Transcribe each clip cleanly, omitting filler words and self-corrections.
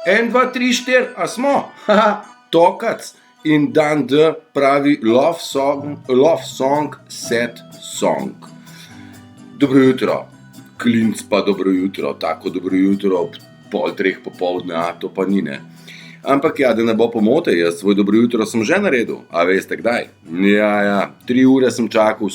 1, 2, 3, 4, a smo? Tokac. In dan D pravi love song, sad song. Dobro jutro, klinc pa dobro jutro, tako dobro jutro ob 2:30 popoldne, to pa ni, ne. Ampak ja, da ne bo pomote, jaz svoj dobro jutro sem že naredil, a veste kdaj? Ja, 3 ure sem čakal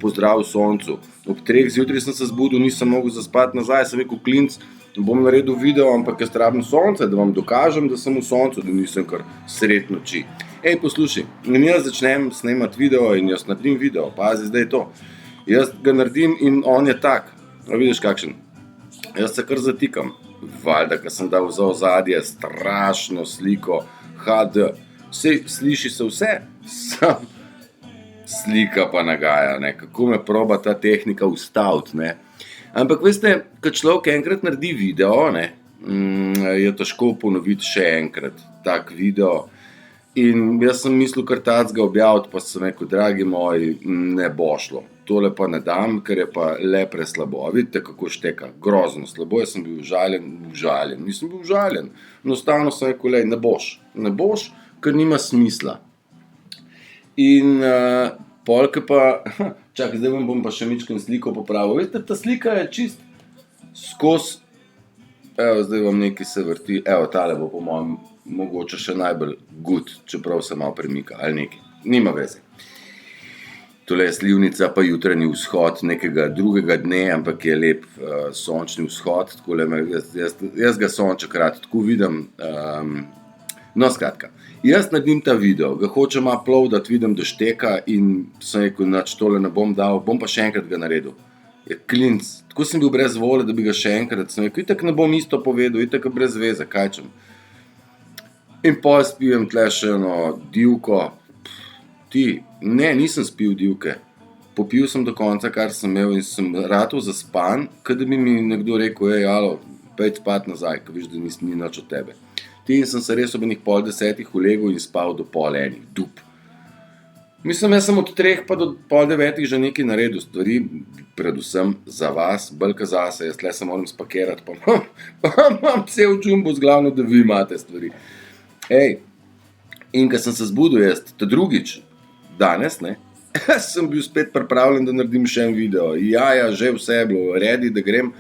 pozdrav soncu, ob 3 zjutraj sem se zbudil, nisem mogel zaspati nazaj, sem rekel, klinc, bom naredil video, ampak jaz rabim sonce, da vam dokažem, da sem v soncu, da nisem kar sred noči. Ej, poslušaj, in jaz začnem snemati video in jaz naredim video, pazi zdaj to. Jaz ga naredim in on je tak, a vidiš kakšen, jaz se kar zatikam. Valjda, ker sem dal za ozadje strašno sliko HD, sliši se vse, sam slika pa nagaja, ne, kako me proba ta tehnika ustaviti, ne. Ampak veste, ko človek enkrat naredi video, ne, je težko ponoviti še enkrat tak video. In jaz sem mislil kar tacga objaviti, pa sem rekel, dragi moji, ne bo šlo. Tole pa ne dam, ker je pa le preslabo. A vidite, kako šteka? Grozno slabo. Jaz sem bil užaljen. Nisem bil užaljen. Enostavno sem rekel, lej, ne boš, ker nima smisla. In polke pa, čakaj, zdaj vam bom pa še mičken sliko popravil. Veste, ta slika je čist skozi, evo, zdaj vam nekaj se vrti, evo, tale bo po mojem mogoče še najbolj good, čeprav se malo premika, ali nekaj. Nima veze. Tole je slivnica pa jutranji vzhod nekega drugega dne, ampak je lep sončni vzhod, takole jaz ga sonček rad tako vidim. No, skratka, jaz naredim ta video, ga hočem uploadati, vidim, da šteka in sem rekel, nič, tole ne bom dal, bom pa še enkrat ga naredil. Je klinc, tako sem bil brez volje, da bi ga še enkrat, sem rekel, itak ne bom isto povedal, itak brez veze, kaj čem. In pol spijem tle še eno divko, nisem spil divke, popil sem do konca, kar sem imel in sem ratal zaspan, kad bi mi nekdo rekel, alo, pojdi spat nazaj, ko viš, da ni nič od tebe. In sem se res ob enih 9:30 ulegel in spal do 8:30, dup. Mislim, jaz sem od 3 pa do 8:30 že nekaj naredil stvari, predvsem za vas, bolj ka zase, jaz tle se moram spakirati, pa imam cel džumbo z glavno, da vi imate stvari. Ej, in ko sem se zbudil jaz, ta drugič, danes, ne, sem bil spet pripravljen, da naredim še en video. Ja, že vse je bilo ready, da grem,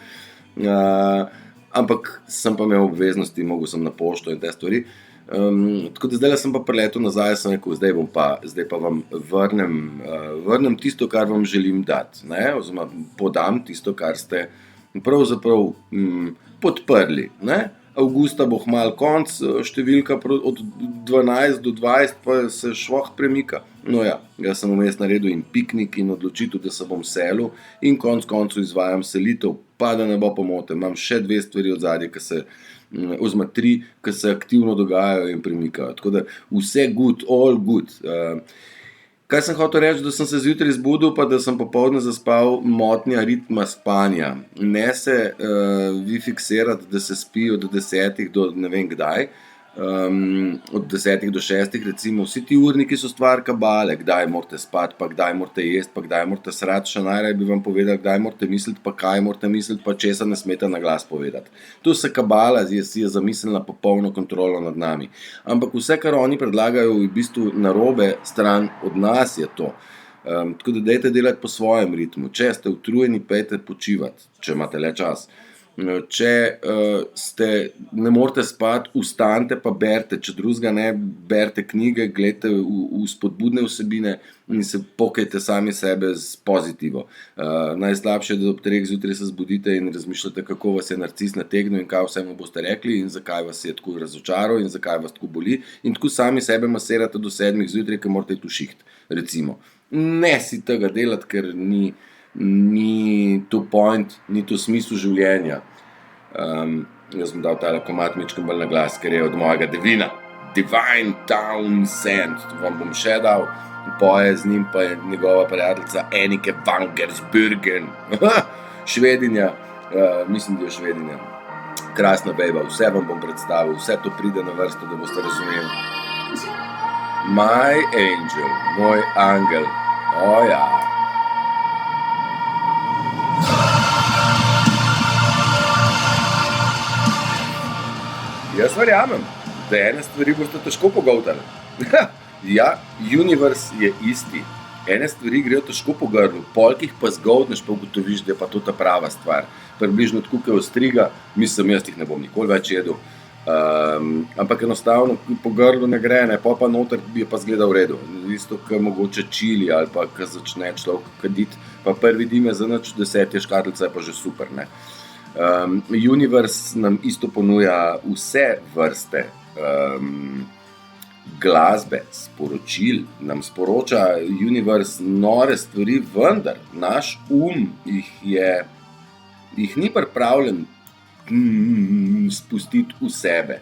ampak sem pa imel obveznosti, mogel sem na pošto in te stvari. Tako da zdaj sem pa priletel nazaj, sem rekel, zdaj pa vam vrnem tisto, kar vam želim dati, ne, oziroma podam tisto, kar ste pravzaprav podprli, ne. Avgusta bo hmal konc, številka od 12 do 20 pa se švoh premika. No ja, jaz sem vmes naredil in piknik in odločitev, da se bom selil in koncu izvajam selitev, pa da ne bo pomote. Imam še 2 stvari od zadnje, oziroma 3, ki se aktivno dogajajo in premikajo. Tako da vse good, all good. Kaj sem hotel reči, da sem se zjutraj zbudil, pa da sem popoldne zaspal motnja ritma spanja. Ne se vi fiksirati, da se spi od 10 do ne vem kdaj, od 10 do 6 recimo, vsi ti urniki so stvar kabale, kdaj morate spati, pa kdaj morate jesti, pa kdaj morate srati, še najraje bi vam povedal, kdaj morate misliti, pa kaj morate misliti, pa česa ne smete na glas povedati. Tu se kabala si je zamislila popolno kontrolo nad nami. Ampak vse, kar oni predlagajo, v bistvu narobe stran od nas je to. Tako da dajte delati po svojem ritmu. Če ste utrujeni, pejte počivati, če imate le čas. Če ne morete spati, vstanite pa berite, če drugega ne, berite knjige, gledajte v spodbudne vsebine in se pokajte sami sebe z pozitivo. Najslabše je, da ob 3 zjutraj se zbudite in razmišljate, kako vas je narcis nategnil in kaj vse mu boste rekli in zakaj vas je tako razočaral in zakaj vas tako boli in tako sami sebe masirate do 7 zjutraj, ker morate iti v šiht, recimo. Ne si tega delati, ker ni to point, ni to smisel življenja. Jaz sem dal tale komad mičkem bolj na glas, ker je od mojega Divina, Divine Townsend, to vam bom še dal, poje z njim pa je njegova prijateljica Anike van Gersburgen, Švedinja, mislim, da je Švedinja, krasna bejba, vse vam bom predstavil, vse to pride na vrsto, da boste razumeli. My angel, moj angel, ja. Jaz verjamem, da ene stvari boste težko pogoltali. Ja, univerz je isti. Ene stvari grejo težko po grlu, polkih pa zgoldneš, pa ugotoviš, da je pa to ta prava stvar. Približno tako, kot je ostriga, mislim, jaz jih ne bom nikoli več jedel. Ampak enostavno po grlu ne gre, ne, pa noter je pa zgleda v redu. Isto, kot mogoče čili ali pa, ko začne človek kaditi, pa prvi dim je za nič, 10 škatlica je pa že super, ne. Univerz nam isto ponuja vse vrste glasbe, sporočil, nam sporoča univerz nore stvari, vendar naš jih ni pripravljen spustiti v sebe.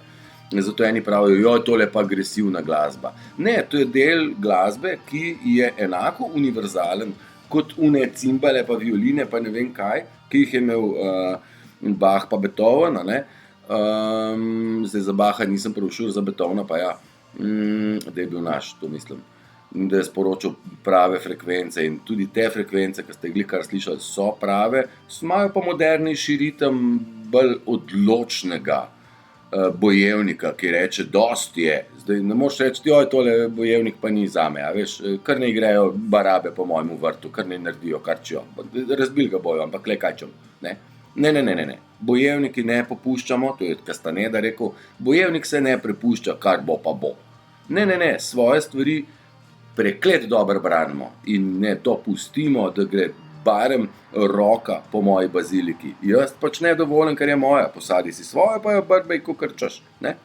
Zato eni pravijo, joj, tole pa agresivna glasba. Ne, to je del glasbe, ki je enako univerzalen kot une cimbale pa violine pa ne vem kaj, ki jih je imel Bach pa Beethoven, ne. Zdaj za Bacha nisem prav sure, za Beethovena pa ja. Da je bil naš, to mislim. Da je sporočil prave frekvence in tudi te frekvence, ki ste glihkar slišali, so prave, imajo pa modernejši ritem bolj odločnega bojevnika, ki reče, dost je. Zdaj ne moreš reči, joj, tole bojevnik pa ni zame, a veš, kar ne igrejo barabe po mojemu vrtu, kar ne naredijo, kar čijo. Razbil ga bojo, ampak le kaj čem, ne. Ne. Bojevniki ne popuščamo, to je Castaneda rekel, bojevnik se ne prepušča, kar bo pa bo. Ne, svoje stvari preklet dobro branimo in ne to pustimo, da gre barem roka po moji baziliki. Jaz pač nedovoljen, ker je moja, posadi si svojo, pa jo brbej, kakor češ, ne.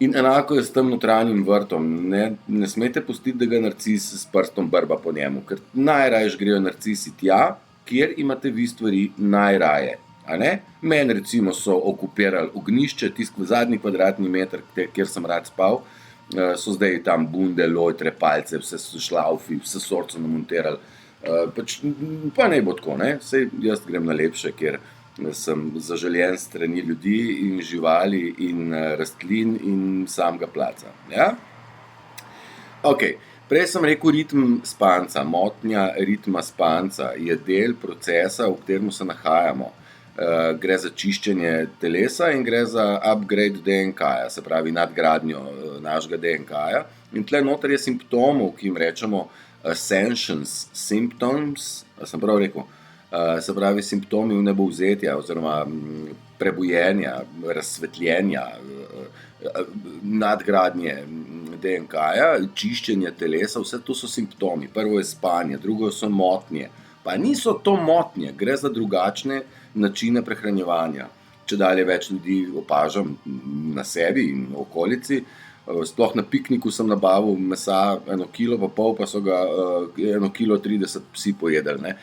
In enako je s tem notranjim vrtom, ne smete pustiti, da ga narcis s prstom brba po njemu, ker najraješ grejo narcisi tja, kjer imate vi stvari najraje, a ne? Meni recimo so okupirali ognjišče, tisti zadnji kvadratni meter, kjer sem rad spal, so zdaj tam bunde, lojtre, palce, vse so šlaufi, vse sort so namontirali. Pa ne bo tako, ne? Sej jaz grem na lepše, kjer sem zaželjen strani ljudi in živali in rastlin in samega placa, ja? Okej. Prej sem rekel ritem spanca, motnja ritma spanca je del procesa, v katerem se nahajamo. Gre za čiščenje telesa in gre za upgrade DNK-ja, se pravi nadgradnjo našega DNK-ja. In tle noter je simptomov, ki jim rečemo ascensions symptoms, sem prav rekel, se pravi simptomi vnebovzetja oziroma prebujenja, razsvetljenja, nadgradnje DNK-ja, čiščenje telesa, vse to so simptomi. Prvo je spanje, drugo so motnje. Pa niso to motnje, gre za drugačne načine prehranjevanja. Čedalje več ljudi opažam na sebi in v okolici. Sploh na pikniku sem nabavil mesa 1,5 kilo, pa so ga 1,30 kilo psi pojedli, ne.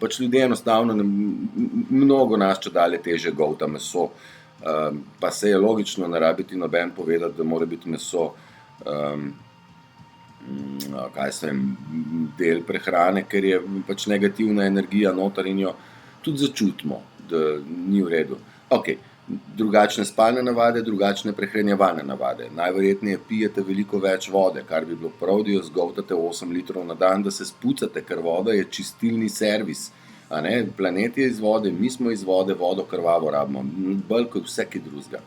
Pač ljudje enostavno, mnogo nas čedalje težje golta meso. Pa se je logično, ne rabi ti noben povedati, da mora biti meso del prehrane, ker je pač negativna energija noter in jo tudi začutimo, da ni v redu. Okej, drugačne spalne navade, drugačne prehranjevalne navade. Najverjetneje pijete veliko več vode, kar bi bilo prav, da jo zgoltate 8 litrov na dan, da se spucate, ker voda je čistilni servis. A ne, planet je iz vode, mi smo iz vode, vodo krvavo rabimo, bolj kot vse kaj drugega.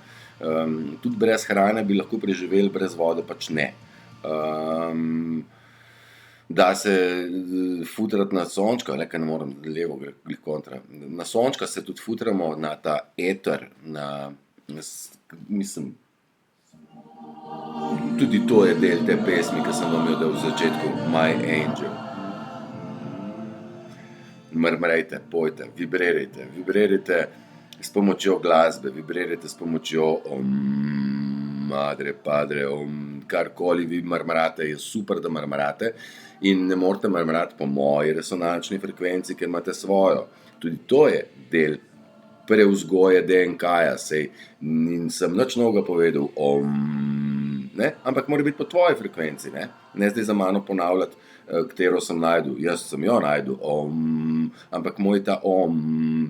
Tudi brez hrane bi lahko preživeli, brez vode pač ne. Da se futrati na sončka, le, ker ne morem levo, gre kontra. Na sončka se tudi futramo na ta eter, mislim, tudi to je del te pesmi, ki sem vam jo dal v začetku, My Angel. Mrmrejte, pojte, vibrirajte s pomočjo glasbe, vibrirajte s pomočjo madre, padre, karkoli vi mrmrate, je super, da mrmrate in ne morete mrmrati po moji resonančni frekvenci, ker imate svojo. Tudi to je del prevzgoje DNK-ja, sej nisem nič novega povedal, ne, ampak mora biti po tvoji frekvenci, ne zdaj za mano ponavljati, katero sem našel, jaz sem jo našel, ampak moj ta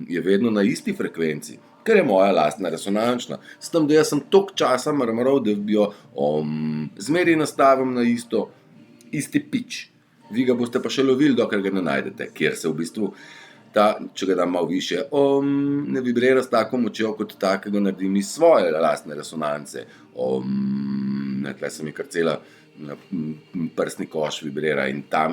je vedno na isti frekvenci, ker je moja lastna resonančna. S tem, da jaz sem toliko časa mrmral, da bi jo zmeraj nastavim na isti pitch. Vi ga boste pa še lovili, dokler ga ne najdete, kjer se v bistvu če ga dam malo više, ne vibrira s tako močjo, kot takega naredim iz svoje lastne resonance. Tle se mi kar cela prsni koš vibrira in tam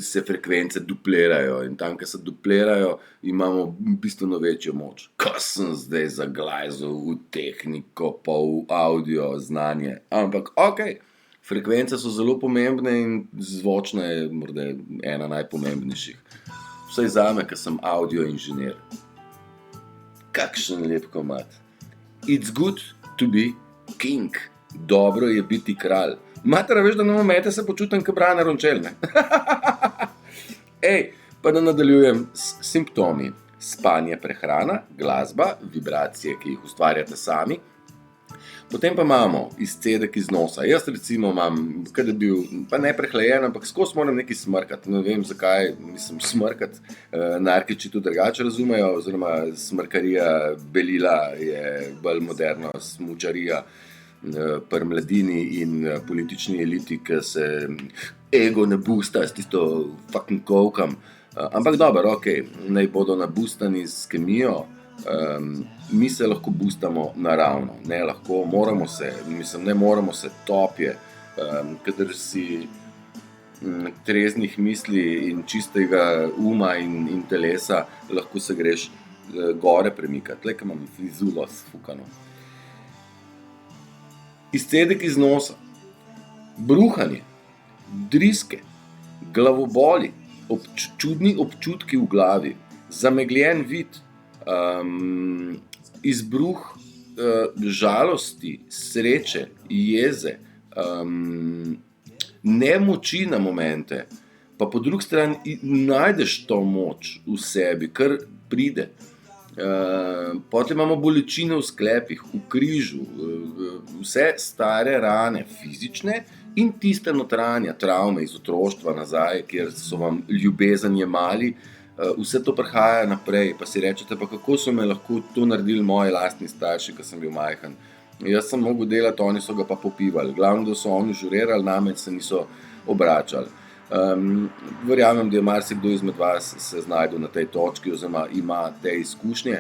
se frekvence duplirajo in tam, ko se duplirajo, imamo bistveno večjo moč. Ko sem zdaj zaglajzal v tehniko, pa v audio znanje, ampak okej. Frekvence so zelo pomembne in zvočna je morda ena najpomembnejših. Vsaj zame, ker sem audio inženir. Kakšen lep komad. It's good to be king. Dobro je biti kralj. Mater, veš, da na momente se počutim kot Brane Rončel, ne? Pa da nadaljujem s simptomi. Spanje, prehrana, glasba, vibracije, ki jih ustvarjate sami. Potem pa imamo izcedek iz nosa. Jaz recimo imam, kad je bil, pa ne prehlajen, ampak skozi moram nekaj smrkati. Ne vem, zakaj mislim smrkati. Narkiči to drugače razumejo, oziroma smrkarija, belila je bolj moderno, smučarija pri mladini in politični eliti, ki se ego ne boosta s tisto fucking kovkam. Ampak dobro, okej, naj bodo nabustani s kemijo. Mi se lahko boostamo naravno, ne lahko, ne moramo se topje, kadar si treznih misli in čistega uma in telesa, lahko se greš gore premikati. Tle, ko imam frizulo sfukano. Izcedek iz nosa, bruhanje, driske, glavoboli, čudni občutki v glavi, zamegljen vid, izbruh žalosti, sreče, jeze, nemoči na momente, pa po drugi strani najdeš to moč v sebi, kar pride. Potem imamo bolečine v sklepih, v križu, vse stare rane, fizične in tiste notranje travme iz otroštva nazaj, kjer so vam ljubezen jemali, vse to prihaja naprej, pa si rečete, pa kako so me lahko to naredili moji lastni starši, ko sem bil majhen. Jaz sem mogel delati, oni so ga pa popivali. Glavno, da so oni žurirali, name se niso obračali. Verjamem, da je marsikdo izmed vas se znajdel na tej točki oziroma ima te izkušnje.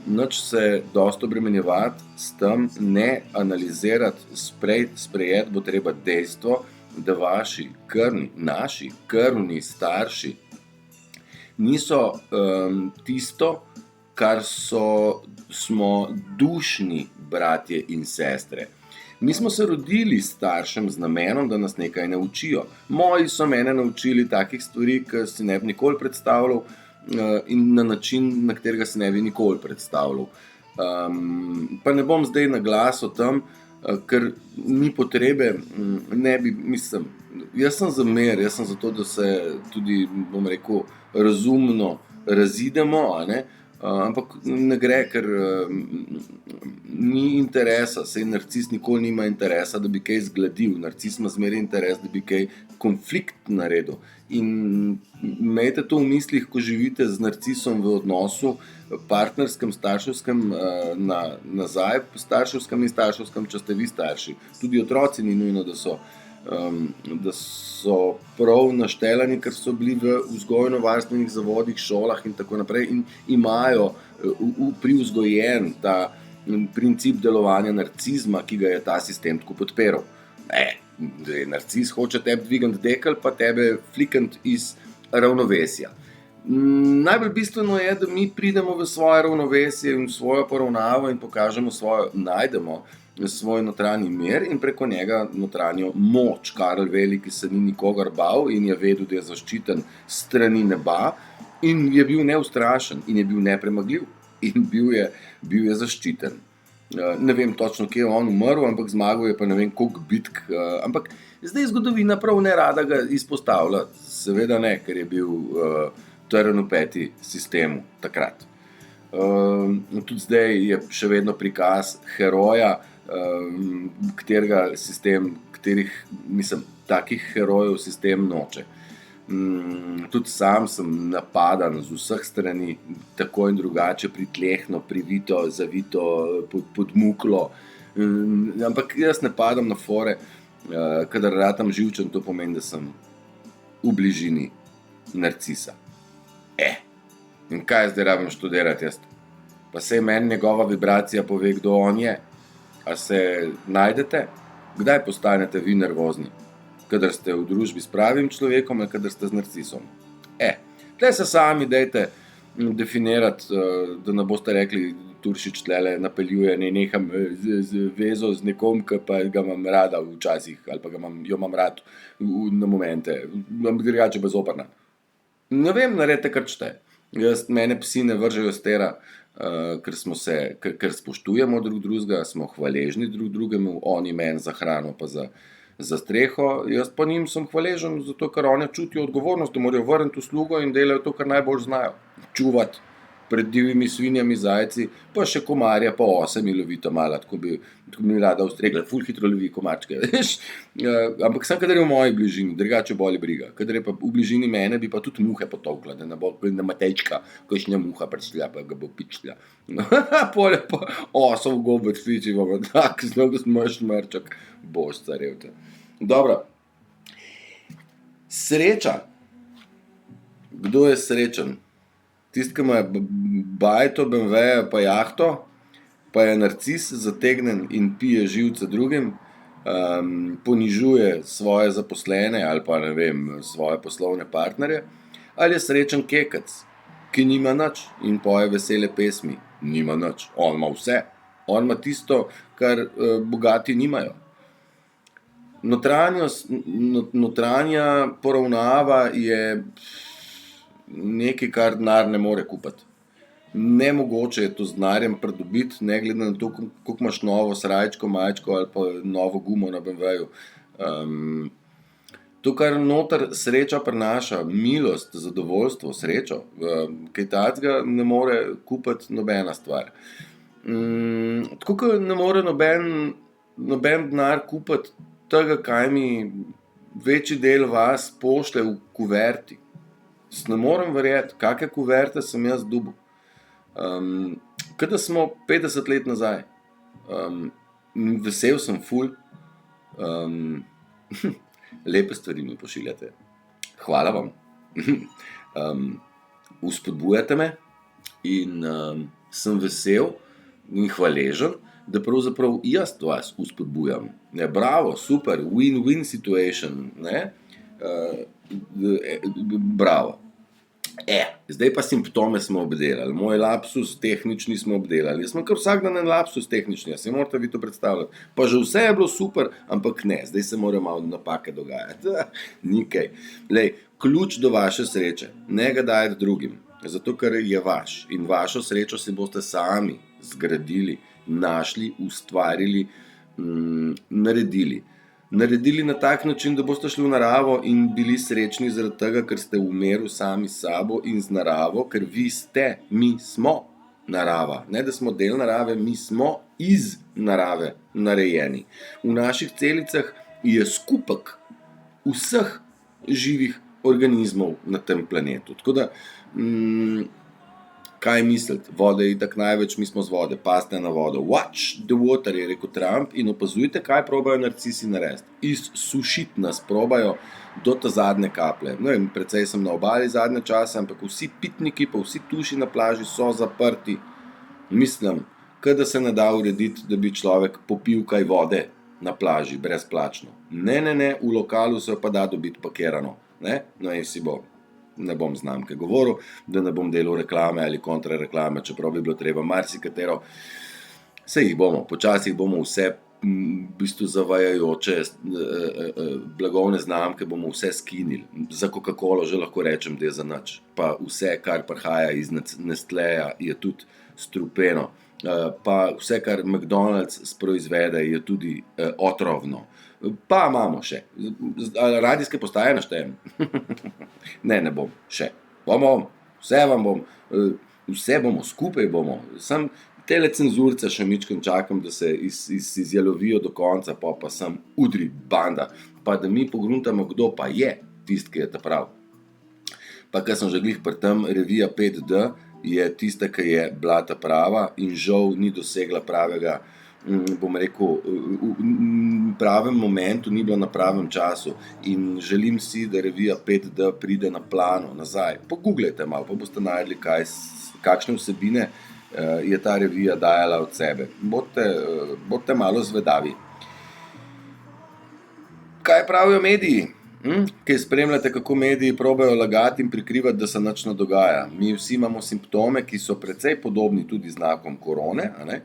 Nič se dosti obremenjevati s tem, ne analizirati, sprejeti bo treba dejstvo, da vaši naši krvni starši niso tisto, kar smo dušni bratje in sestre. Mi smo se rodili s staršem z namenom, da nas nekaj naučijo. Moji so mene naučili takih stvari, ki si ne bi nikoli predstavljal in na način, na katerega si ne bi nikoli predstavljal. Pa ne bom zdaj na glas o tem, ker ni potrebe, jaz sem za mir, jaz sem za to, da se tudi, bom rekel, razumno razidemo, a ne? Ampak ne gre, ker ni interesa, saj narcis nikoli nima interesa, da bi kaj zgladil. Narcis ima zmeraj interes, da bi kaj konflikt naredil. In imejte to v mislih, ko živite z narcisom v odnosu partnerskem, starševskem, nazaj starševskem in starševskem, če ste vi starši. Tudi otroci ni nujno, da so prav naštelani, ker so bili v vzgojno-varstvenih zavodih, šolah in tako naprej in imajo privzgojen ta princip delovanja narcizma, ki ga je ta sistem tako podpiral. Narcis hoče tebi dvigant dekel, pa tebe flikant iz ravnovesja. Najbolj bistveno je, da mi pridemo v svoje ravnovesje in v svojo poravnavo in najdemo svoj notranji mir in preko njega notranjo moč. Karel Veliki se ni nikogar bal in je vedel, da je zaščiten strani neba in je bil neustrašen in je bil nepremagljiv in bil je zaščiten. Ne vem točno, kje je on umrl, ampak zmagal je pa ne vem koliko bitk, ampak zdaj zgodovina prav ne rada ga izpostavlja, seveda ne, ker je bil trn v peti sistemu takrat. Tudi zdaj je še vedno prikaz heroja, takih herojev sistem noče. Tudi sam sem napadan z vseh strani, tako in drugače, pritlehno, privito, zavito, podmuklo, ampak jaz ne padam na fore, kadar ratam živčen, to pomeni, da sem v bližini narcisa. In kaj zdaj rabim študirati jaz? Pa sej meni njegova vibracija pove, kdo on je. A se najdete? Kdaj postanete vi nervozni? Kadar ste v družbi s pravim človekom ali kadar ste z narcisom? Tle se sami dejte definirati, da ne boste rekli, Turšič tlele napeljuje, neham z vezo z nekom, ki pa ga imam rada včasih, ali pa jo imam rad na momente, drugače pa zoprna. Ne vem, naredite kar čte. Mene psi ne vržejo s tera, ker spoštujemo drug drugega, smo hvaležni drug drugemu, oni meni za hrano pa za streho, jaz pa njim sem hvaležen, zato ker oni čutijo odgovornost, da morajo vrniti uslugo in delajo to, kar najbolj znajo. Čuvati pred divjimi svinjami, zajci, pa še komarja, pa ose mi lovita malo, tako bi mi rada ustregla, ful hitro lovi komarčke, veš. Ampak sem, kadar je v moji bližini, drugače boli briga. Kadar je pa v bližini mene, bi pa tudi muhe potolkla, da ne bo na matečka, kakšna muha prišla, pa ga bo pičila. Pole pa osov gobec sliči, tak, znogo smrš mrčak, boš carevte. Dobro. Sreča. Kdo je srečen? Tisti, ki ima bajto, BMW pa jahto, pa je narcis zategnen in pije živce drugim, ponižuje svoje zaposlene ali pa ne vem, svoje poslovne partnerje, ali je srečen kekec, ki nima nič in poje vesele pesmi, nima nič, on ima vse, on ima tisto, kar bogati nimajo. Notranja poravnava je nekaj, kar denar ne more kupiti. Nemogoče je to z denarjem pridobiti, ne glede na to, koliko imaš novo srajčko, majčko ali pa novo gumo na BMW-ju. To, kar noter sreča prinaša, milost, zadovoljstvo, srečo, kaj takega ne more kupiti nobena stvar. Tako, kot ne more noben denar kupiti tega, kaj mi večji del vas pošlje v kuverti. Ne morem verjeti, kakšne kuverte sem jaz dobil. Kada smo 50 let nazaj. Vesel sem ful. Lepe stvari mi pošiljate. Hvala vam. Vzpodbujate me in sem vesel in hvaležen, da pravzaprav jaz vas vzpodbujam. Bravo, super, win-win situation. Bravo. Zdaj pa simptome smo obdelali, moj lapsus tehnični smo obdelali, jaz sem kar vsak dan en lapsus tehnični, jaz se morate vi to predstavljati, pa že vse je bilo super, ampak ne, zdaj se morajo malo napake dogajati, nikaj. Lej, ključ do vaše sreče, ne ga dajati drugim, zato ker je vaš in vašo srečo si boste sami zgradili, našli, ustvarili, naredili. Naredili na tak način, da boste šli v naravo in bili srečni zaradi tega, ker ste v miru sami s sabo in z naravo, ker vi ste, mi smo narava. Ne, da smo del narave, mi smo iz narave narejeni. V naših celicah je skupek vseh živih organizmov na tem planetu. Tako da, kaj misliti? Vode je itak največ, mi smo z vode, paste na vodo. Watch the water, je rekel Trump, in opazujte, kaj probajo narcisi narediti. Izsušiti nas probajo do ta zadnje kaplje. No, in precej sem na obali zadnje čase, ampak vsi pitniki pa vsi tuši na plaži so zaprti. Mislim, kada se ne da urediti, da bi človek popil kaj vode na plaži, brezplačno. Ne, v lokalu se pa da dobiti pakirano. No, in si bo. Ne bom znamke govoril, da ne bom delal reklame ali kontrareklame, čeprav bi bilo treba marsikatero. Saj jih bomo, počasih bomo vse v bistvu zavajajoče blagovne znamke bomo vse skinili. Za Coca-Colo že lahko rečem, da je za nič. Pa vse, kar prihaja iz Nestleja, je tudi strupeno. Pa vse, kar McDonald's sproizvede, je tudi otrovno. Pa imamo še. Radijske postaje naštejem. Ne bom. Še. Vse vam bom. Vse bomo, skupaj bomo. Sam tele cenzurice še mičkam čakam, da se izjalovijo do konca, pa sem udri banda. Pa da mi pogruntamo, kdo pa je tisti, ki je ta prav. Pa kar sem že glih pri tem, revija 5D je tista, ki je bila ta prava in žal ni dosegla pravega bom rekel, v pravem momentu, ni bila na pravem času in želim si, da revija 5D pride na plano nazaj. Pogooglejte malo, pa boste najdli, kakšne vsebine je ta revija dajala od sebe. Bodite malo zvedavi. Kaj pravijo mediji? Kaj spremljate, kako mediji probajo lagati in prikrivati, da se nič ne dogaja. Mi vsi imamo simptome, ki so precej podobni tudi znakom korone, a ne?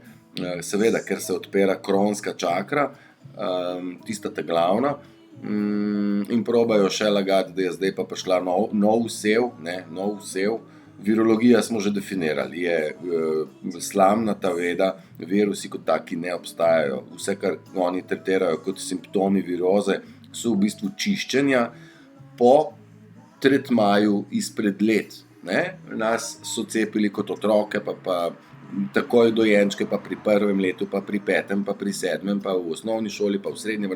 Seveda, ker se odpira kronska čakra, tista ta glavna, in probajo še lagati, da je zdaj pa prišla nov sev. Virologija smo že definirali, je slamnata veda, virusi kot taki ne obstajajo. Vse, kar oni tretirajo kot simptomi viroze, so v bistvu čiščenja po tretmaju izpred let. Nas so cepili kot otroke, pa takoj dojenčke, pa pri 1. letu, pa pri 5., pa pri 7., pa v osnovni šoli, pa v srednji,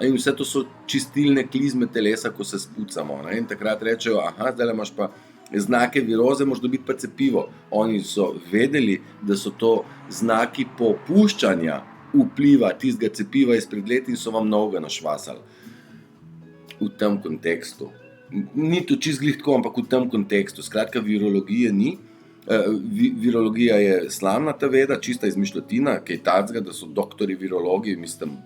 in vse to so čistilne klizme telesa, ko se spucamo. In takrat rečejo, zdaj imaš pa znake viroze, moraš dobiti pa cepivo. Oni so vedeli, da so to znaki popuščanja vpliva tistega cepiva izpred let in so vam novega našvasali. V tem kontekstu. Ni to čisto glih tako, ampak v tem kontekstu. Skratka, virologije ni. Virologija je slamnata veda, čista izmišljotina, kaj tacga, da so doktori virologi, mislim,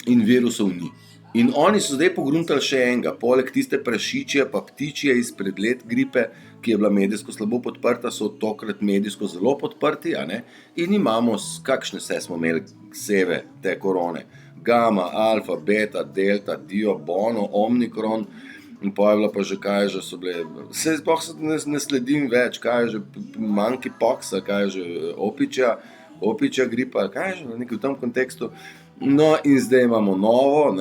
in virusov ni. In oni so zdaj pogruntali še enega, poleg tiste prašičje pa ptičje izpred let gripe, ki je bila medijsko slabo podprta, so tokrat medijsko zelo podprti, in imamo, kakšne vse smo imeli seve te korone. Gamma, alfa, beta, delta, dio, bono, omikron, in pa je bila pa že, kaj že so bile, se ne sledim več, kaj je že monkeypox, kaj je že opičja gripa, kaj je že nekaj v tem kontekstu. No, in zdaj imamo novo,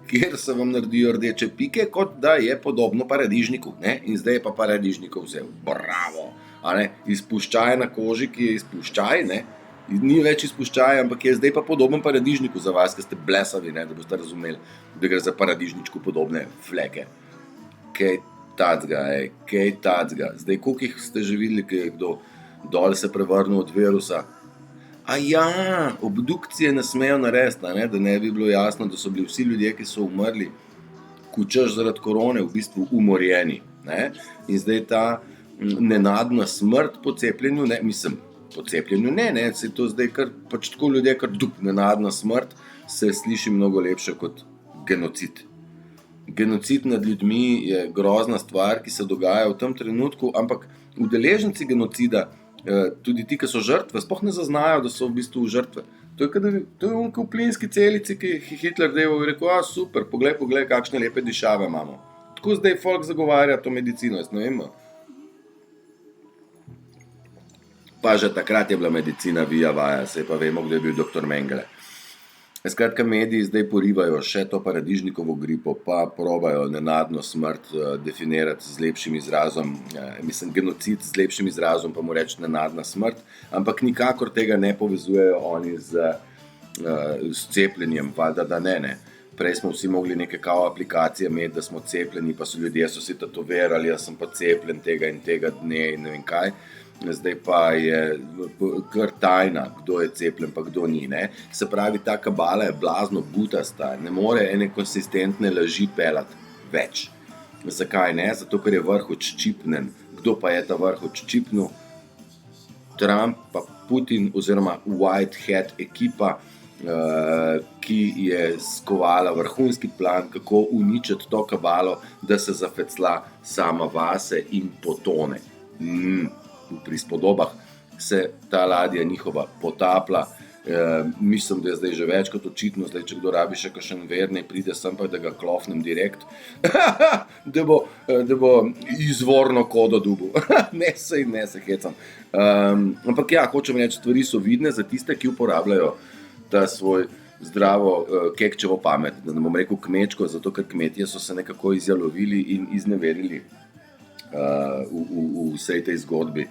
kjer se vam naredijo rdeče pike, kot da je podobno paradižniku, in zdaj je pa paradižnikov vzel. Bravo! Izpuščaj na koži, ki je izpuščaj, ni več izpuščaj, ampak je zdaj pa podoben paradižniku za vas, ki ste blesavi, da boste razumeli, da gre za paradižničku podobne fleke. Kaj tacga. Zdaj, koliko jih ste že videli, ki je kdo dol se prevrnil od virusa? Obdukcije ne smejo narediti, da ne bi bilo jasno, da so bili vsi ljudje, ki so umrli, kučeš zaradi korone, v bistvu umorjeni. In zdaj ta nenadna smrt po cepljenju, po cepljenju se to zdaj kar, pač tako ljudje, kar nenadna smrt, se sliši mnogo lepše kot genocid. Genocid nad ljudmi je grozna stvar, ki se dogaja v tem trenutku, ampak udeleženci genocida, tudi ti, ki so žrtve, sploh ne zaznajo, da so v bistvu žrtve. To je v plinski celici, ki je Hitler rekel, super, poglej, kakšne lepe dišave imamo. Tako zdaj folk zagovarja to medicino, jaz ne vem. Pa že takrat je bila medicina vija vaja, saj pa vemo, kdo je bil dr. Mengele. Skratka, mediji zdaj porivajo še to paradižnikovo gripo, pa probajo nenadno smrt definirati z lepšim izrazom, genocid z lepšim izrazom, pa mu reči nenadna smrt, ampak nikakor tega ne povezujejo oni s cepljenjem, valjda da ne. Prej smo vsi mogli neke kao aplikacije imeti, da smo cepljeni, pa so ljudje si tetovirali, jaz sem pa cepljen tega in tega dne in ne vem kaj. Zdaj pa je kar tajna, kdo je cepljen, pa kdo ni. Se pravi, ta kabala je blazno butasta, ne more ene konsistentne laži pelati več. Zakaj ne? Zato, ker je vrh odščipnen. Kdo pa je ta vrh odščipnil? Trump pa Putin oziroma White Hat ekipa, ki je skovala vrhunski plan, kako uničiti to kabalo, da se zafecla sama vase in potone. V prispodobah se ta ladja njihova potapla. Mislim, da je zdaj že več kot očitno, zdaj, če kdo rabi še kakšen ver, ne pride sem pa, da ga klofnem direkt, da bo izvorno kodo dobil. Ne se hecam. Ampak ja, hočem reči, stvari so vidne za tiste, ki uporabljajo ta svoj zdravo kekčevo pamet, da ne bom rekel kmečko, zato ker kmetje so se nekako izjalovili in izneverili v vsej tej zgodbi.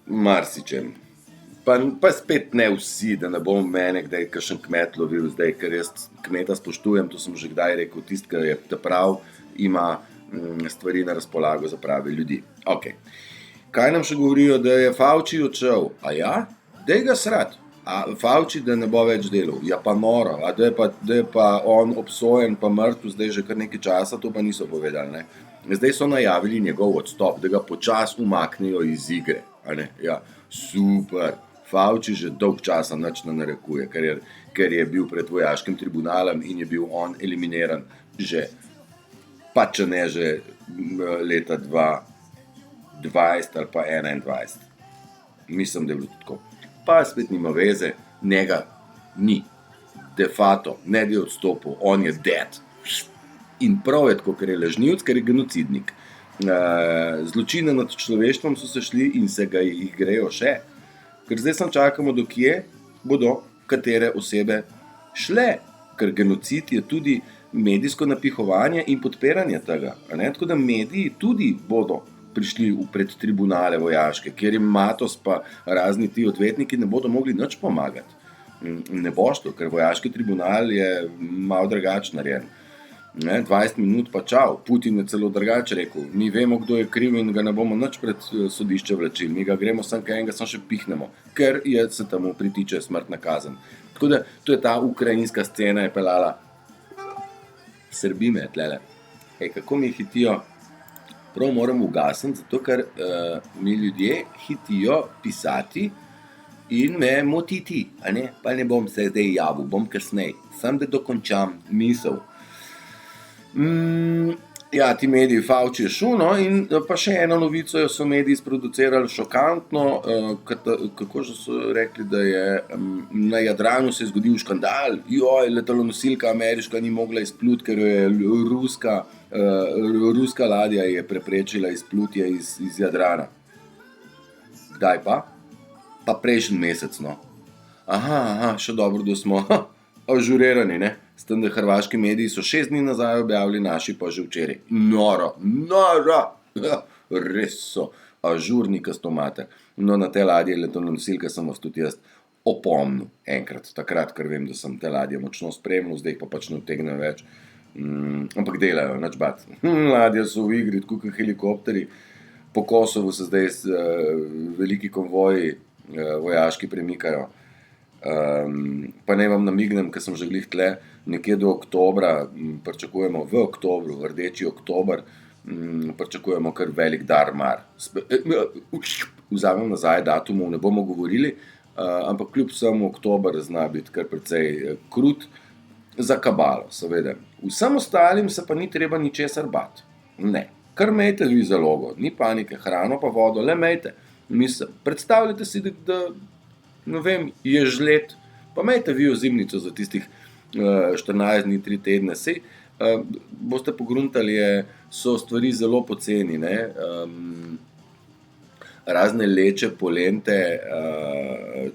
Marsičem. Pa spet ne vsi, da ne bom mene kdaj kakšen kmet lovil zdaj, ker jaz kmeta spoštujem, to sem že kdaj rekel, tisti, ki je prav, ima stvari na razpolago za prave ljudi. Kaj nam še govorijo, da je Fauci odšel? A ja? Dej ga srat. A Fauci, da ne bo več delal? Ja pa noro. A da je pa on obsojen pa mrtev zdaj že kar nekaj časa, to pa niso povedali, ne. Zdaj so najavili njegov odstop, da ga počasi umaknejo iz igre, a ne. Ja, super. Fauci že dolg časa nič ne narekuje, ker je bil pred vojaškim tribunalom in je bil on eliminiran že, pa če ne že leta 2020 ali pa 2021. Mislim, da je bilo tako. Pa spet nima veze, njega ni. De facto, ne da je odstopil, on je dead. In prav je tako, ker je lažnivec, ker je genocidnik. Zločine nad človeštvom so se šli in se ga jih grejo še. Ker zdaj samo čakamo, do kje bodo katere osebe šle. Ker genocid je tudi medijsko napihovanje in podpiranje tega. Ne? Tako da mediji tudi bodo prišli pred tribunale vojaške, kjer jim Matos pa razni ti odvetniki ne bodo mogli nič pomagati. Ne boš to, ker vojaški tribunal je malo drugače narejen. 20 minut pa čau, Putin je celo drugače rekel, mi vemo, kdo je kriv in ga ne bomo nič pred sodišče vlačili, mi ga gremo sem kaj enega, sem še pihnemo, ker se temu pritiče smrtna kazen. Tako da, to je ta ukrajinska scena je pelala. Srbi me tlele. Kako mi hitijo? Prav moram ugasniti, zato ker mi ljudje hitijo pisati in me motiti, a ne? Pa ne bom se zdaj javil, bom kasneje, sam da dokončam misel. Ja, ti mediji, Fauci je šel, no, in pa še eno novico so mediji sproducirali šokantno, kako že so rekli, da je na Jadranu se je zgodil škandal, letalonosilka ameriška ni mogla izpluti, ker jo je ruska ladja je preprečila izplutje iz Jadrana. Kdaj pa? Pa prejšnji mesec, no. Aha, še dobro, da smo ažurirani, ne? S tem, da hrvaški mediji so 6 dni nazaj objavili, naši pa že včeraj. Noro! Res so ažurni kastomate. No, na te ladje letalonosilke sem vas tudi jaz opomnil enkrat, takrat, ker vem, da sem te ladje močno spremljal, zdaj pa pač ne utegnem več. Ampak delajo, nič bat. Ladje so v igri, tako kot helikopteri. Po Kosovu se zdaj veliki konvoji vojaški premikajo. Pa ne vam namignem, ker sem že glih tle, nekje do oktobra, pričakujemo v oktobru, rdeči oktober, pričakujemo kar velik darmar. Vzamem nazaj datumov, ne bomo govorili, ampak kljub vsemu oktober zna biti kar precej krut za kabalo, seveda. Vsem ostalim se pa ni treba ničesar bati. Ne, kar imejte vi zalogo, ni panike, hrano pa vodo, le imejte. Mislim, predstavljate si, da ne vem, je žled, pa imejte vi ozimnico za tistih 14 dni, 3 tedne, sej boste pogruntali, so stvari zelo poceni, ne, razne leče, polente,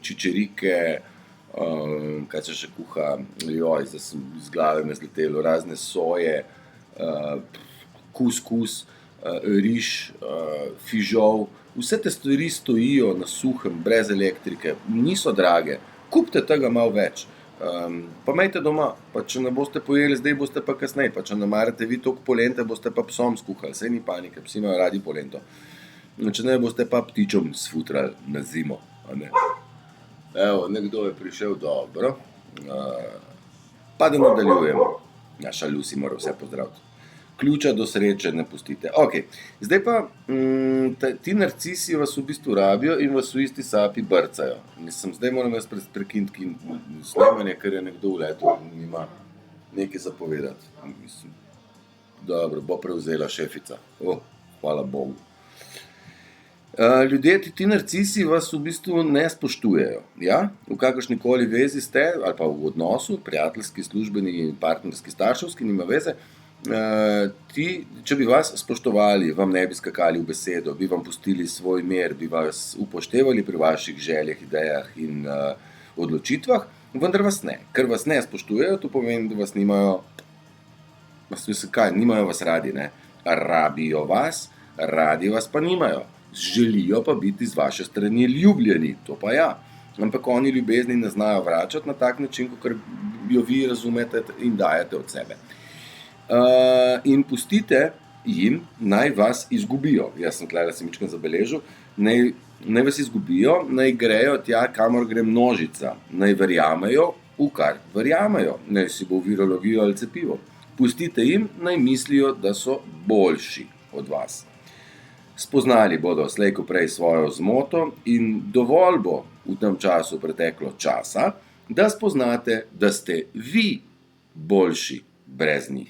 čičerike, kaj se še kuha, zdaj sem z glave me zletelo, razne soje, kuskus, riž, fižol, vse te stvari stojijo na suhem, brez elektrike, niso drage, kupite tega malo več. Pa imejte doma, pa če ne boste pojeli, zdaj boste pa kasneje, pa če ne marate vi toliko polente, boste pa psom skuhali, saj ni panike, psi imajo radi polento. Če ne, boste pa ptičom sfutrali na zimo, a ne. Evo, nekdo je prišel, dobro, pa da nadaljujemo. Naša Lucy mora vse pozdraviti. Ključa do sreče ne pustite. Ok, zdaj pa ti narcisi vas v bistvu rabijo in vas v isti sapi brcajo. Mislim, zdaj moram jaz prekiniti snemanje, ker je nekdo vletel in ima nekaj zapovedati. Mislim, dobro, bo prevzela šefica. Hvala Bogu. Ljudje, ti narcisi vas v bistvu ne spoštujejo. Ja? V kakršnikoli vezi ste, ali pa v odnosu, prijateljski, službeni, partnerski, starševski, nima veze. Če bi vas spoštovali, vam ne bi skakali v besedo, bi vam pustili svoj mir, bi vas upoštevali pri vaših željah, idejah in odločitvah, vendar vas ne. Ker vas ne spoštujejo, to pomeni, da vas nimajo, nimajo vas radi, ne. Rabijo vas, radi vas pa nimajo. Želijo pa biti z vaše strani ljubljeni, to pa ja. Ampak oni ljubezni ne znajo vračati na tak način, kot jo vi razumete in dajete od sebe. In pustite, jim, naj vas izgubijo. Jaz sem tukaj si mičkam zabeležil. Naj vas izgubijo, naj grejo tja, kamor gre množica. Naj verjamejo, v kar verjamejo. Naj si bo virologijo ali cepivo. Pustite jim, naj mislijo, da so boljši od vas. Spoznali bodo slej ko prej svojo zmoto in dovolj bo v tem času preteklo časa, da spoznate, da ste vi boljši brez njih.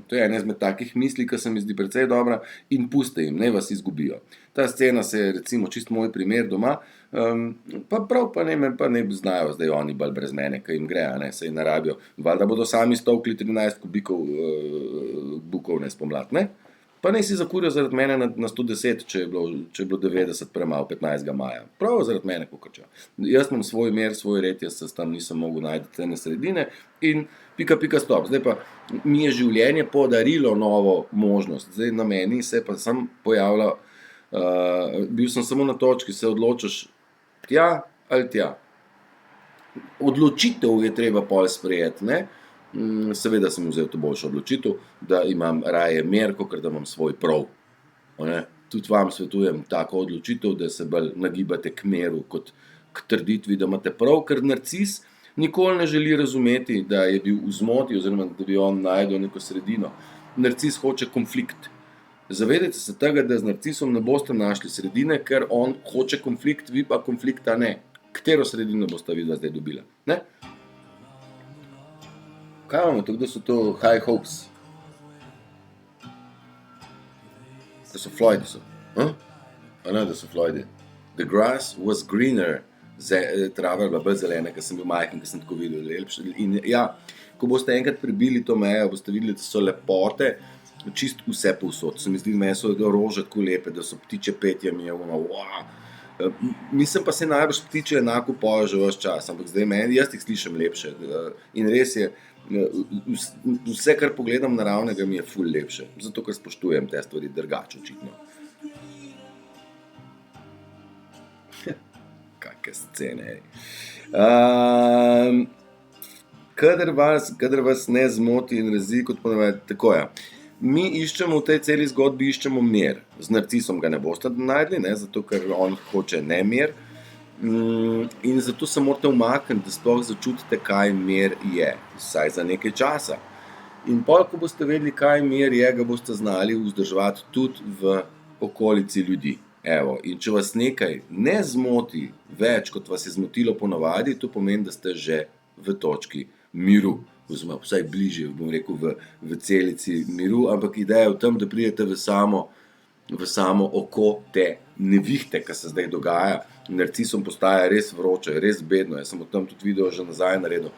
To je ena izmed takih misli, ki se mi zdi precej dobra in puste jim, naj vas izgubijo. Ta scena se je recimo čist moj primer doma, pa ne znajo zdaj oni bolj brez mene, ki jim gre, saj ne rabijo. Valjda bodo sami stovkli 13 kubikov bukovne spomlad, ne? Pa ne si zakurijo zaradi mene na 110, če je bilo 90 premalo 15. maja. Prav zaradi mene kukača. Jaz imam svoj mer, svoj red, jaz se tam nisem mogel najti cene sredine in pika stop. Zdaj pa mi je življenje podarilo novo možnost. Zdaj na meni se pa sem pojavila, bil sem samo na točki, se odločaš tja ali tja. Odločitev je treba pol sprejeti, ne? Seveda sem vzel to boljšo odločitev, da imam raje mer, kakor da imam svoj prav. Tudi vam svetujem tako odločitev, da se bolj nagibate k meru, kot k trditvi, da imate prav, ker narcis nikoli ne želi razumeti, da je bil v zmoti, oziroma da bi on najdel neko sredino. Narcis hoče konflikt. Zavedajte se tega, da z narcisom ne boste našli sredine, ker on hoče konflikt, vi pa konflikta ne. Katero sredino boste videla zdaj dobila? Ne? Kaj imamo to, da so to high hopes? Da so Floydi so. Da so Floydi. The grass was greener. Trava je bila bolj zelena, ker sem bil majhen, ker sem tako videl. In ja, ko boste enkrat prebili to mejo, boste videli, da so lepote čist vse povsod. Se mi zdi, da so rože tako lepe, da so ptiče petje mi je Mislim pa se najbrž ptiče enako pojo že ves čas, ampak zdaj jaz jih slišim lepše. In res je, vse, kar pogledam naravnega, mi je ful lepše. Zato, ker spoštujem te stvari drugače očitno. Kakšne scene. Kadar vas ne zmoti in razi, kot ponavadi, tako je. Mi iščemo v tej celi zgodbi mir. Z narcisom ga ne boste najdli, ne, zato ker on hoče nemir. In zato se morate umakniti, da sploh začutite, kaj mir je, vsaj za nekaj časa. In pol, ko boste vedeli, kaj mir je, ga boste znali vzdrževati tudi v okolici ljudi. In če vas nekaj ne zmoti več, kot vas je zmotilo ponavadi, to pomeni, da ste že v točki miru. Oziroma vsaj bližje, bom rekel, v celici miru, ampak ideja je v tem, da pridete v samo oko te nevihte, ki se zdaj dogaja. Narcisom postaja res vroče, res bedno. Jaz sem o tem tudi video že nazaj naredil,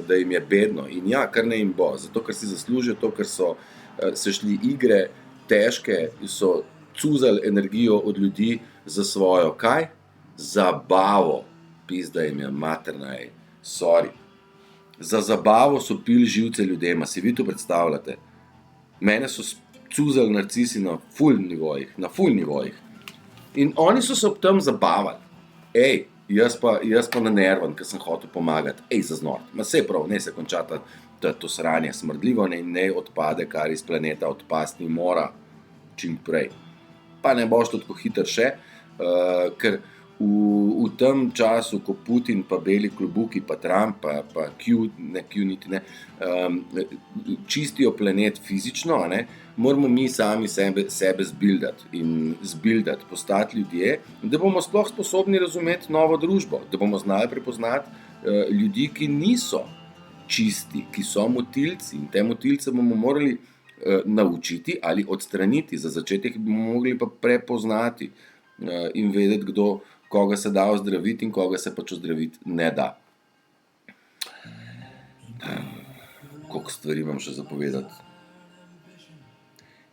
da jim je bedno. In ja, kar ne jim bo, zato ker si zaslužijo to, ker so se šli igre težke, so cuzali energijo od ljudi za svojo, kaj? Zabavo. Pizda jim je materna, sorry. Za zabavo so pili živce ljudem, si vi to predstavljate? Mene so cuzali narcisi na ful nivojih. In oni so se ob tem zabavali. Jaz pa na nervan, ker sem hotel pomagati. Zaznort. Sej prav, ne se končata to sranje smrdljivo, ne odpade, kar iz planeta odpasti mora čim prej. Pa ne boš to tako hiter še, ker v tem času, ko Putin pa beli klobuki, pa Trump, pa Q niti ne, čistijo planet fizično, moramo mi sami sebe zbildati, postati ljudje, da bomo sploh sposobni razumeti novo družbo, da bomo znali prepoznati ljudi, ki niso čisti, ki so motilci, in te motilce bomo morali naučiti ali odstraniti. Za začetek bomo mogli pa prepoznati in vedeti, koga se da ozdraviti in koga se pač ozdraviti ne da. Koliko stvari imam še zapovedati.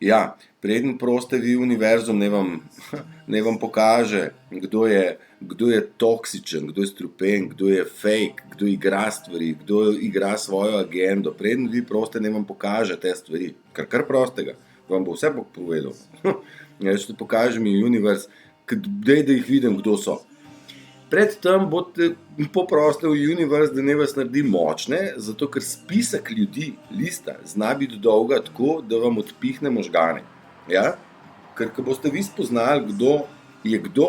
Ja, preden proste vi univerzum, ne vam pokaže, kdo je toksičen, kdo je strupen, kdo je fake, kdo igra stvari, kdo igra svojo agendo. Preden vi proste, ne vam pokaže te stvari. Kar prostega. Vam bo vse povedal. Pokaže mi univerz, da jih vidim, kdo so. Predtem boste poprosili v univerz, da ne vas naredi močne, zato ker spisek ljudi, lista, zna biti dolga tako, da vam odpihne možgane. Ja? Ker ko boste vi spoznali, kdo je kdo,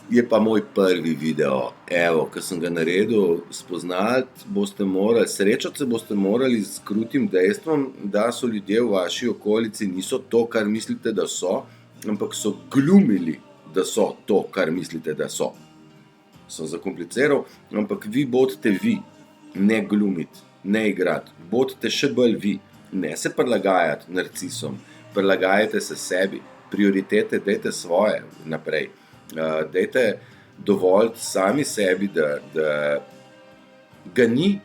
je pa moj prvi video, evo, ko sem ga naredil, spoznati boste morali, srečati se boste morali s krutim dejstvom, da so ljudje v vaši okolici niso to, kar mislite, da so, ampak so glumili, da so to, kar mislite, da so. Sem zakompliciral, ampak vi bodite vi, ne glumiti, ne igrati, bodite še bolj vi, ne se prilagajati narcisom, prilagajajte se sebi, prioritete dajte svoje naprej. Dajte dovoliti sami sebi, da ga ni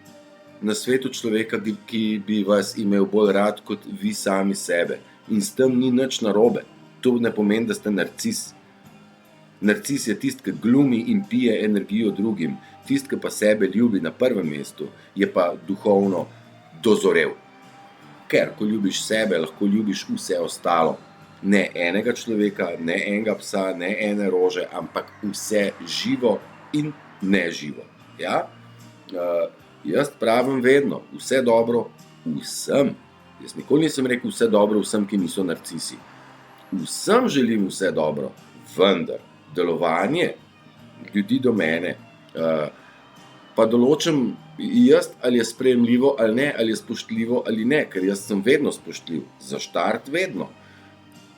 na svetu človeka, ki bi vas imel bolj rad kot vi sami sebe. In s tem ni nič narobe. To ne pomeni, da ste narcis. Narcis je tisti, ki glumi in pije energijo drugim. Tisti, ki pa sebe ljubi na prvem mestu, je pa duhovno dozorel. Ker, ko ljubiš sebe, lahko ljubiš vse ostalo. Ne enega človeka, ne enega psa, ne ene rože, ampak vse živo in neživo. Ja? Jaz pravim vedno, vse dobro vsem. Jaz nikoli nisem rekel vse dobro vsem, ki niso narcisi. Vsem želim vse dobro, vendar delovanje ljudi do mene pa določim jaz, ali je sprejemljivo ali ne, ali je spoštljivo ali ne, ker jaz sem vedno spoštljiv, za štart vedno.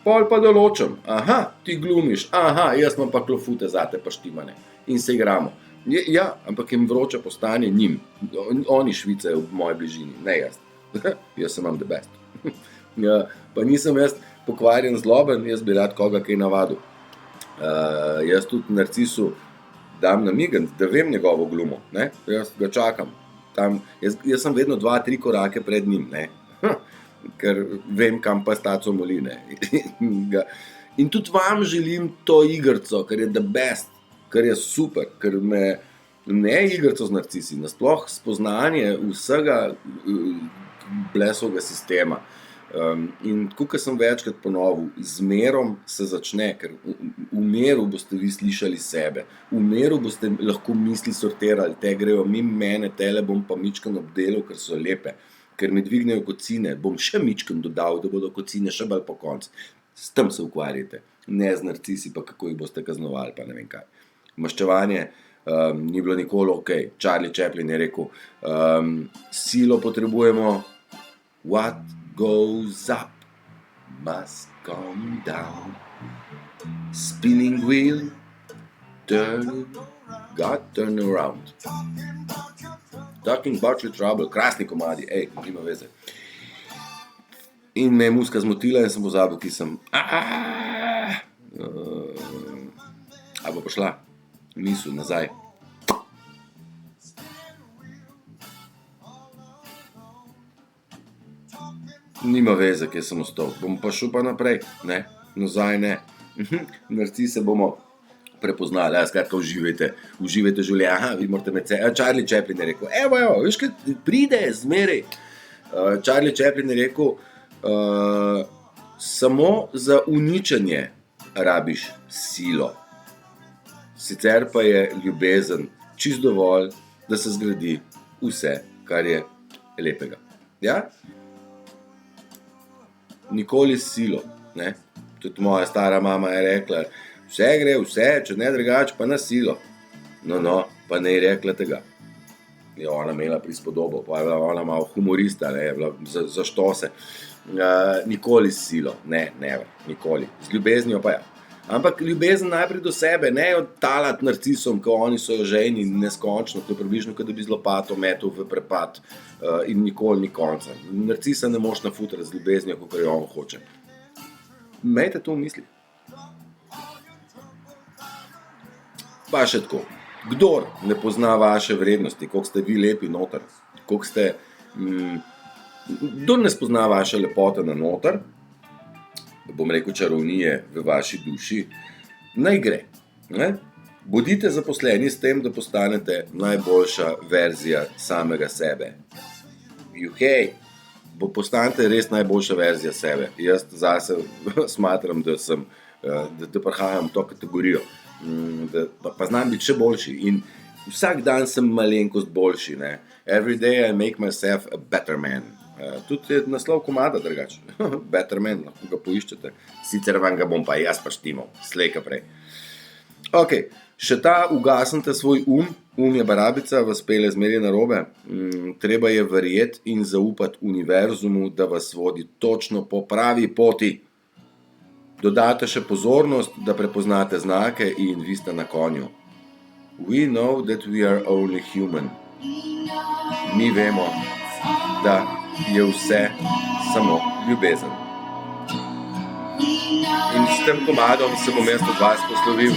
Pol pa določim, aha, ti glumiš, aha, jaz imam pa klofute zate pa štimane in se igramo. Ja, ampak jim vroče postane njim, oni švicajo v moji bližini, ne jaz. Jaz sem imam the best. Ja, pa nisem jaz pokvarjen zloben, jaz bi rad koga kaj navadil. Jaz tudi narcisu dam namigen, da vem njegovo glumo, ne? Jaz ga čakam. Jaz sem vedno 2-3 korake pred njim, ne? Ker vem, kam pa staco moli, ne. In tudi vam želim to igrico, ker je the best, ker je super, ker me ne igrico z narcisi, nasploh spoznanje vsega blesovega sistema. In tako, kot sem večkrat ponovil, z mirom se začne, ker v miru boste vi slišali sebe, v miru boste lahko misli sortirali, te grejo mimo mene, tele bom pa mičken obdelal, ker so lepe. Ker mi dvignejo kocine, bom še mičken dodal, da bodo kocine še bolj po koncu. S tem se ukvarjate, ne z narcisi, pa kako jih boste kaznovali, pa ne vem kaj. Maščevanje ni bilo nikoli okej. Charlie Chaplin je rekel, silo potrebujemo, what goes up must come down. Spinning wheel, turn around. Talking about your trouble, krasni komadi, nima veze. In me je muska zmotila in sem pozabil, ki sem. A bo pošla misel nazaj. Nima veze, kje sem ostal. Bom pa šel pa naprej, ne, nazaj ne. Narcise bomo prepoznali, skratka uživajte življenje, aha, vi morate med se, Charlie Chaplin je rekel, evo, veš kaj, pride zmeraj. Charlie Chaplin je rekel, samo za uničenje rabiš silo. Sicer pa je ljubezen čisto dovolj, da se zgradi vse, kar je lepega. Ja? Nikoli s silo, ne? Tudi moja stara mama je rekla, vse gre, vse, če ne drugače, pa na silo. No, pa ne je rekla tega. Je ona imela prispodobo, pa je bila ona malo humorista, ne, je bila za štose. Nikoli s silo, ne, nikoli. Z ljubeznijo pa ja. Ampak ljubezen najprej do sebe, ne odtalati narcisom, ko oni so žejni neskončno, to je približno, kot da bi z lopato metal v prepad in nikoli ni konca. Narcisa ne moš nafutrati z ljubeznijo, kakor jo on hoče. Imejte to v misli. Pa še tako, kdor ne pozna vaše vrednosti, koliko ste vi lepi noter, koliko ste, kdor ne spozna vaše lepote na noter, bom rekel čarovnije v vaši duši, naj gre. Ne? Bodite zaposleni s tem, da postanete najboljša verzija samega sebe. Juhej, postanete res najboljša verzija sebe. Jaz zase smatram, da prihajam v to kategorijo, pa znam biti še boljši in vsak dan sem malenkost boljši, ne. Every day I make myself a better man. Tudi je naslov komada drugače. Better man, lahko ga poiščete. Sicer vam ga bom pa jaz paštimal, slej ka prej. Ok, še ta ugasnite svoj je barabica, vas pele zmeraj narobe. Treba je verjeti in zaupati univerzumu, da vas vodi točno po pravi poti. Dodate še pozornost, da prepoznate znake in vi ste na konju. We know that we are only human. Mi vemo, da je vse samo ljubezen. In s tem komadom se bom jaz od vas poslovil.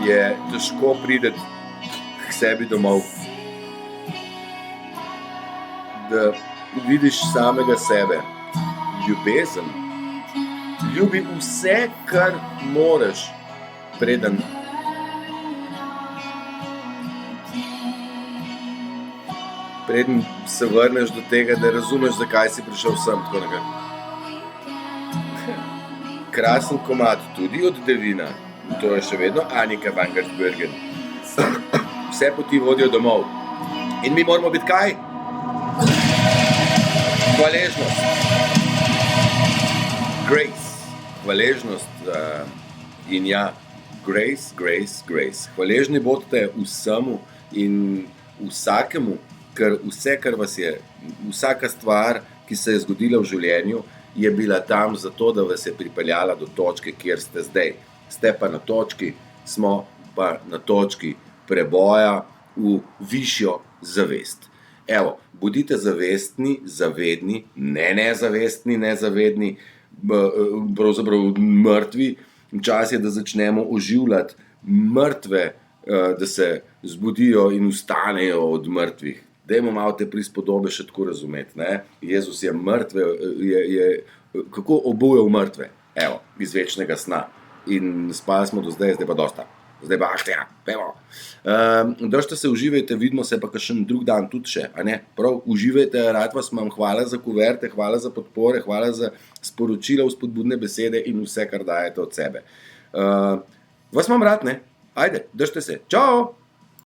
Je težko priti k sebi domov, da vidiš samega sebe. Ljubezen. Ljubi vse, kar moreš, preden se vrneš do tega, da razumeš, zakaj si prišel sem, tako nekaj. Krasen komad, tudi od Devina. To je še vedno Annika van Giersbergen. Vse poti vodijo domov. In mi moramo biti kaj? Hvaležnost. Grace. Hvaležnost. In ja, grace, grace, grace. Hvaležni bodite vsemu in vsakemu, ker vse, kar vas je, vsaka stvar, ki se je zgodila v življenju, je bila tam zato, da vas je pripeljala do točke, kjer ste zdaj. Ste pa na točki, smo pa na točki preboja v višjo zavest. Evo, bodite zavestni, zavedni, ne nezavestni, nezavedni, pravzaprav mrtvi. Čas je, da začnemo oživljati mrtve, da se zbudijo in vstanejo od mrtvih. Dajmo malo te prispodobe še tako razumeti, ne. Jezus je mrtve, kako obujal mrtve? Evo, iz večnega sna. In spali smo do zdaj pa dosta. Zdaj pa aštja, pemo. Držite se, uživajte, vidimo se pa kakšen drug dan tudi še, a ne? Prav, uživajte, rad vas imam, hvala za kuverte, hvala za podpore, hvala za sporočila, vzpodbudne besede in vse, kar dajete od sebe. Vas imam rad, ne? Ajde, držite se. Čau!